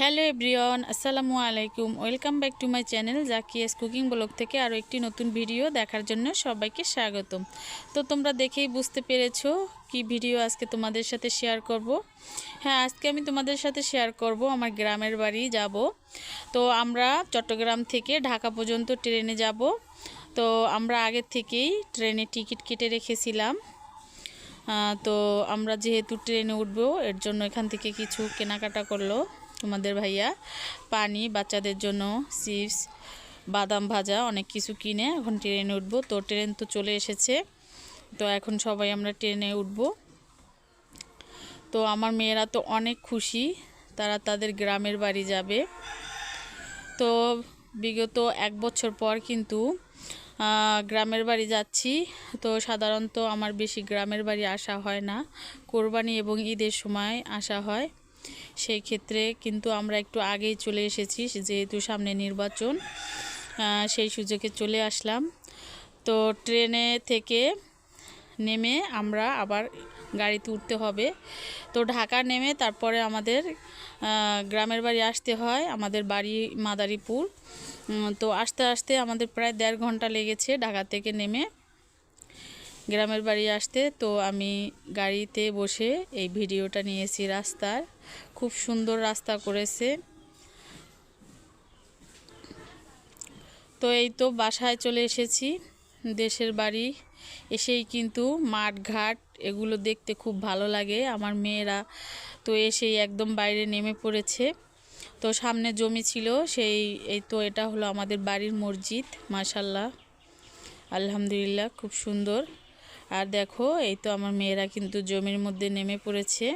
Hello everyone, আসসালামু আলাইকুম। Welcome back to my channel Zakia's cooking blog থেকে আরও একটি নতুন ভিডিও দেখার জন্য সবাইকে স্বাগতম। তো তোমরা দেখেই বুঝতে পেরেছো কি ভিডিও আজকে তোমাদের সাথে শেয়ার করব। হ্যাঁ, আজকে আমি তোমাদের সাথে শেয়ার করব আমার গ্রামের বাড়ি যাব। তো আমরা চট্টগ্রাম থেকে ঢাকা পর্যন্ত ট্রেনে যাব। তো আমরা আগের থেকেই ট্রেনে টিকিট কেটে রেখেছিলাম। তো আমরা যেহেতু ট্রেনে উঠবো এর জন্য এখান থেকে কিছু কেনাকাটা করলো তোমাদের ভাইয়া। পানি, বাচ্চাদের জন্য চিপস, বাদাম ভাজা অনেক কিছু কিনে এখন ট্রেনে উঠবো। তো ট্রেন তো চলে এসেছে, তো এখন সবাই আমরা ট্রেনে উঠবো। তো আমার মেয়েরা তো অনেক খুশি, তারা তাদের গ্রামের বাড়ি যাবে। তো বিগত 1 বছর পর কিন্তু গ্রামের বাড়ি যাচ্ছি। তো সাধারণত আমার বেশি গ্রামের বাড়ি আসা হয় না, কোরবানি এবং ঈদের সময় আসা হয়। সেই ক্ষেত্রে কিন্তু আমরা একটু আগেই চলে এসেছি, যেহেতু সামনে নির্বাচন, সেই সুযোগে চলে আসলাম। তো ট্রেনে থেকে নেমে আমরা আবার গাড়িতে উঠতে হবে। তো ঢাকা নেমে তারপরে আমাদের গ্রামের বাড়ি আসতে হয়। আমাদের বাড়ি মাদারীপুর। তো আস্তে আস্তে আমাদের প্রায় 1.5 ঘন্টা লেগেছে ঢাকা থেকে নেমে গ্রামের বাড়ি আসতে। তো আমি গাড়িতে বসে এই ভিডিওটা নিয়েছি রাস্তার। খুব সুন্দর রাস্তা করেছে। তো এই তো বাসায় চলে এসেছি, দেশের বাড়ি এসেই কিন্তু মাঠ ঘাট এগুলো দেখতে খুব ভালো লাগে আমার মেয়েরা। তো এসেই একদম বাইরে নেমে পড়েছে। তো সামনে জমি ছিল, এই তো এটা হলো আমাদের বাড়ির মসজিদ। মাশাল্লাহ, আলহামদুলিল্লাহ, খুব সুন্দর। আর দেখো এই তো আমার মেয়েরা কিন্তু জমির মধ্যে নেমে পড়েছে।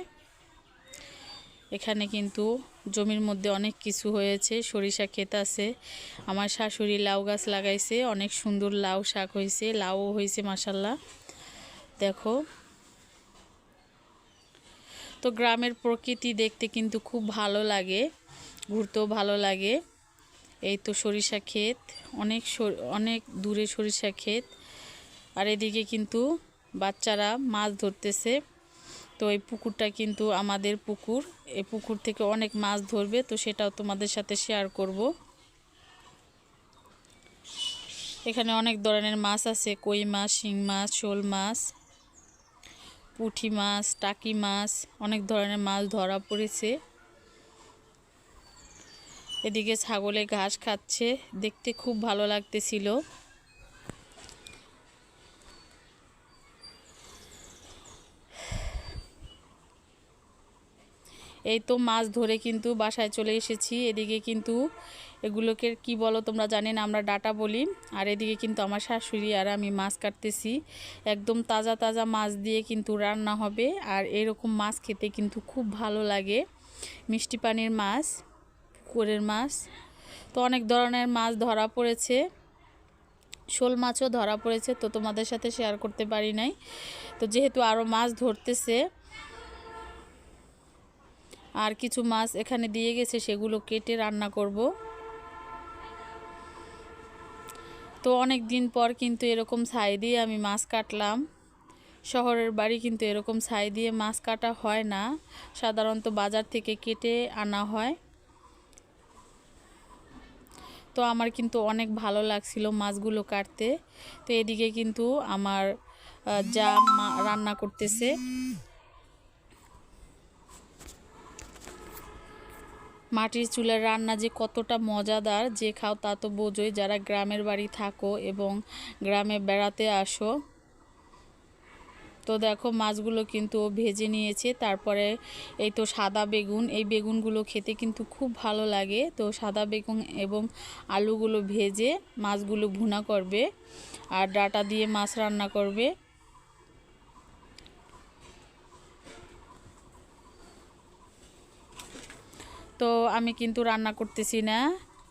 এখানে কিন্তু জমির মধ্যে অনেক কিছু হয়েছে, সরিষা ক্ষেত আছে। আমার শাশুড়ি লাউ গাছ লাগাইছে, অনেক সুন্দর লাউ শাক হয়েছে, লাউও হয়েছে মাশাল্লাহ। দেখো, তো গ্রামের প্রকৃতি দেখতে কিন্তু খুব ভালো লাগে, ঘুরতেও ভালো লাগে। এই তো সরিষা ক্ষেত, অনেক দূরে সরিষা ক্ষেত। আর এদিকে কিন্তু বাচ্চারা মাছ ধরতেছে। তো এই পুকুরটা কিন্তু আমাদের পুকুর, এই পুকুর থেকে অনেক মাছ ধরবে, তো সেটাও তোমাদের সাথে শেয়ার করব। এখানে অনেক ধরনের মাছ আছে, কই মাছ, শিং মাছ, শোল মাছ, পুঁটি মাছ, টাকি মাছ, অনেক ধরনের মাছ ধরা পড়েছে। এদিকে ছাগলে ঘাস খাচ্ছে, দেখতে খুব ভালো লাগতেছিল। এই তো মাছ ধরে কিন্তু বাসায় চলে এসেছি। এদিকে কিন্তু এগুলোকে কি বলো তোমরা জানি না, আমরা ডাটা বলি। আর এদিকে কিন্তু আমার শাশুড়ি আর আমি মাছ কাটতেছি। একদম তাজা তাজা মাছ দিয়ে কিন্তু রান্না হবে। আর এরকম মাছ খেতে কিন্তু খুব ভালো লাগে, মিষ্টি পানির মাছ, পুকুরের মাছ। তো অনেক ধরনের মাছ ধরা পড়েছে, শোল মাছও ধরা পড়েছে, তো তোমাদের সাথে শেয়ার করতে পারি নাই। তো যেহেতু আরও মাছ ধরতেছে, আর কিছু মাছ এখানে দিয়ে গেছে, সেগুলো কেটে রান্না করব। তো অনেক দিন পর কিন্তু এরকম ছাই দিয়ে আমি মাছ কাটলাম। শহরের বাড়ি কিন্তু এরকম ছাই দিয়ে মাছ কাটা হয় না, সাধারণত বাজার থেকে কেটে আনা হয়। তো আমার কিন্তু অনেক ভালো লাগছিল মাছগুলো কাটতে। তো এদিকে কিন্তু আমার যা রান্না করতেছে। মাটির চুলার রান্না যে কতটা মজাদার, যে খাও তা তো বোঝোই, যারা গ্রামের বাড়ি থাকো এবং গ্রামে বেড়াতে আসো। তো দেখো মাছগুলো কিন্তু ভেজে নিয়েছে। তারপরে এই তো সাদা বেগুন, এই বেগুনগুলো খেতে কিন্তু খুব ভালো লাগে। তো সাদা বেগুন এবং আলুগুলো ভেজে মাছগুলো ভুনা করবে, আর ডাটা দিয়ে মাছ রান্না করবে। তো আমি কিন্তু রান্না করতেছি না,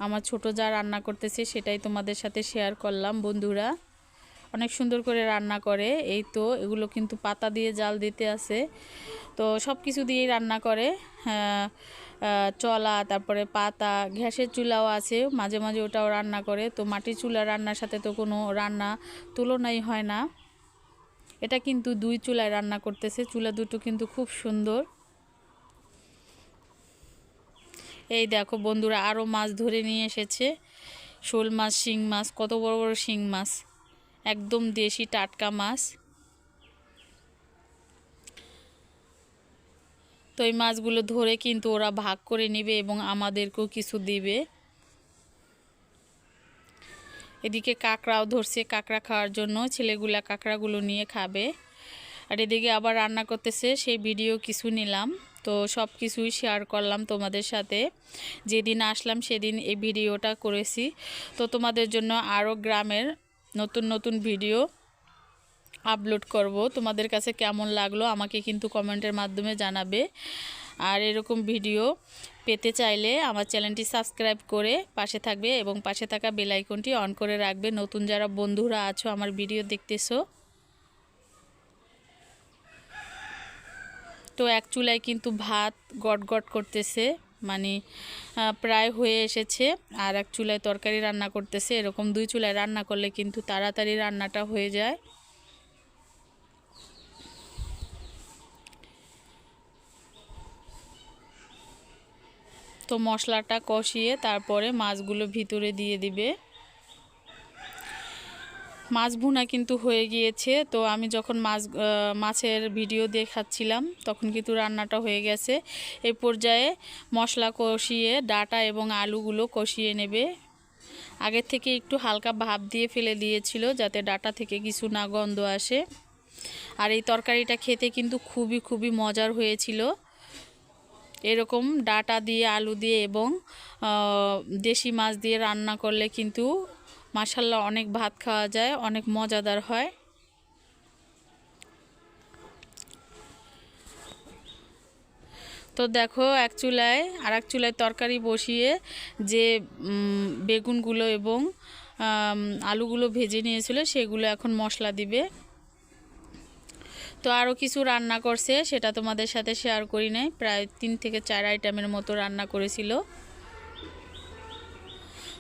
আমার ছোট যা রান্না করতেছে সেটাই তোমাদের সাথে শেয়ার করলাম। বন্ধুরা অনেক সুন্দর করে রান্না করে। এই তো এগুলো কিন্তু পাতা দিয়ে জাল দিতে আছে, তো সব কিছু দিয়েই রান্না করে। চলা, তারপরে পাতা, গ্যাসের চুলাও আছে, মাঝে মাঝে ওটাও রান্না করে। তো মাটির চুলা রান্নার সাথে তো কোনো রান্না তুলনাই হয় না। এটা কিন্তু 2 চুলায় রান্না করতেছে, চুলা দুটো কিন্তু খুব সুন্দর। এই দেখো বন্ধুরা, আরও মাছ ধরে নিয়ে এসেছে। শোল মাছ, শিং মাছ, কত বড় বড় শিং মাছ, একদম দেশি টাটকা মাছ। তো এই মাছগুলো ধরে কিন্তু ওরা ভাগ করে নেবে এবং আমাদেরকেও কিছু দিবে। এদিকে কাঁকড়াও ধরছে, কাঁকড়া খাওয়ার জন্য ছেলেগুলা কাঁকড়াগুলো নিয়ে খাবে। আর এদিকে আবার রান্না করতেছে, সেই ভিডিও কিছু নিলাম। তো সব কিছুই শেয়ার করলাম তোমাদের সাথে। যেদিন আসলাম সেদিন এই ভিডিওটা করেছি। তো তোমাদের জন্য আরও গ্রামের নতুন নতুন ভিডিও আপলোড করব। তোমাদের কাছে কেমন লাগলো আমাকে কিন্তু কমেন্টের মাধ্যমে জানাবে। আর এরকম ভিডিও পেতে চাইলে আমার চ্যানেলটি সাবস্ক্রাইব করে পাশে থাকবে এবং পাশে থাকা বেল আইকনটি অন করে রাখবে। নতুন যারা বন্ধুরা আছো আমার ভিডিও দেখতেছো, তো এক চুলায় কিন্তু ভাত গট গট করতেছে, মানে প্রায় হয়ে এসেছে। আর এক চুলায় তরকারি রান্না করতেছে। এরকম দুই চুলায় রান্না করলে কিন্তু তাড়াতাড়ি রান্নাটা হয়ে যায়। তো মশলাটা কষিয়ে তারপরে মাছগুলো ভিতরে দিয়ে দিবে। মাছ ভুনা কিন্তু হয়ে গিয়েছে। তো আমি যখন মাছের ভিডিও দেখাচ্ছিলাম তখন কিন্তু রান্নাটা হয়ে গেছে। এই পর্যায়ে মশলা কষিয়ে ডাঁটা এবং আলুগুলো কষিয়ে নেবে। আগের থেকে একটু হালকা ভাপ দিয়ে ফেলে দিয়েছিল যাতে ডাঁটা থেকে কিছু না গন্ধ আসে। আর এই তরকারিটা খেতে কিন্তু খুবই মজার হয়েছিল। এরকম ডাঁটা দিয়ে, আলু দিয়ে এবং দেশি মাছ দিয়ে রান্না করলে কিন্তু মাশাআল্লাহ অনেক ভাত খাওয়া যায়, অনেক মজাদার হয়। তো দেখো এক চুলায় আর এক চুলায় তরকারি বসিয়ে যে বেগুনগুলো এবং আলুগুলো ভেজে নিয়েছিল সেগুলো এখন মশলা দিবে। তো আরও কিছু রান্না করছে, সেটা তোমাদের সাথে শেয়ার করি নাই। প্রায় 3 থেকে 4 আইটেমের মতো রান্না করেছিল।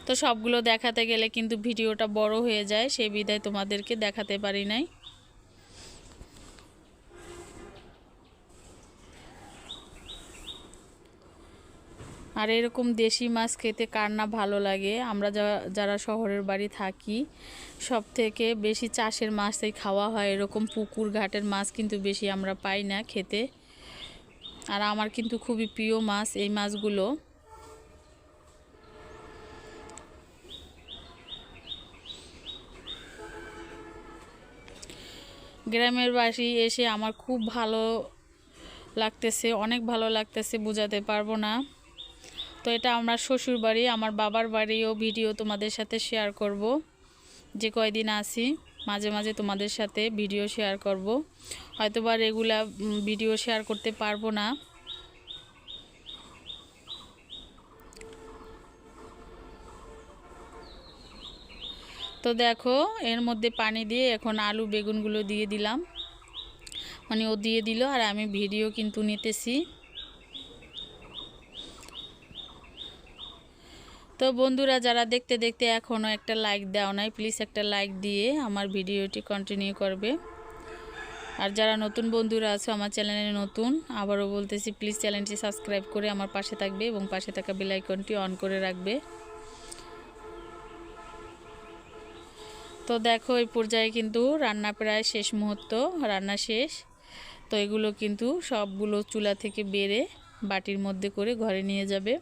তো সবগুলো দেখাতে গেলে কিন্তু ভিডিওটা বড় হয়ে যায়, সেই বিধায় তোমাদেরকে দেখাতে পারি নাই। আর এরকম দেশি মাছ খেতে কার না ভালো লাগে। আমরা যারা শহরের বাড়ি থাকি সব থেকে বেশি চাষের মাছই খাওয়া হয়। এরকম পুকুর ঘাটের মাছ কিন্তু বেশি আমরা পাই না খেতে। আর আমার কিন্তু খুবই প্রিয় মাছ এই মাছগুলো। গ্রামের বাড়ি এসে আমার খুব ভালো লাগতেছে, অনেক ভালো লাগতেছে, বোঝাতে পারবো না। তো এটা আমার শ্বশুর বাড়ি, আমার বাবার বাড়িও ভিডিও তোমাদের সাথে শেয়ার করব। যে কয়দিন আসি মাঝে মাঝে তোমাদের সাথে ভিডিও শেয়ার করব। হয়তোবা রেগুলার ভিডিও শেয়ার করতে পারবো না। তো দেখো এর মধ্যে পানি দিয়ে এখন আলু বেগুনগুলো দিয়ে দিলাম, মানে ও দিয়ে দিল আর আমি ভিডিও কিন্তু নিতেছি। তো বন্ধুরা যারা দেখতে দেখতে এখনও একটা লাইক দাও নাই, প্লিজ একটা লাইক দিয়ে আমার ভিডিওটি কন্টিনিউ করবে। আর যারা নতুন বন্ধুরা আছো আমার চ্যানেলে নতুন, আবারও বলতেছি প্লিজ চ্যানেলটি সাবস্ক্রাইব করে আমার পাশে থাকবে এবং পাশে থাকা বেল আইকনটি অন করে রাখবে। তো দেখো এই পর্যায়ে কিন্তু রান্না প্রায় শেষ মুহূর্ত, রান্না শেষ। তো এগুলো কিন্তু সবগুলো চুলা থেকে বেড়ে বাটির মধ্যে করে ঘরে নিয়ে যাবে।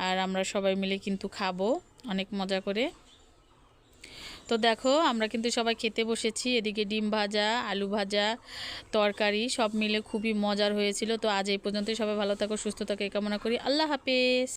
আর আমরা সবাই মিলে কিন্তু খাবো অনেক মজা করে। তো দেখো আমরা কিন্তু সবাই খেতে বসেছি। এদিকে ডিম ভাজা, আলু ভাজা, তরকারি সব মিলে খুবই মজার হয়েছিল। তো আজ এই পর্যন্তই। সবাই ভালো থাকো, সুস্থ থাকো এই কামনা করি। আল্লাহ হাফেজ।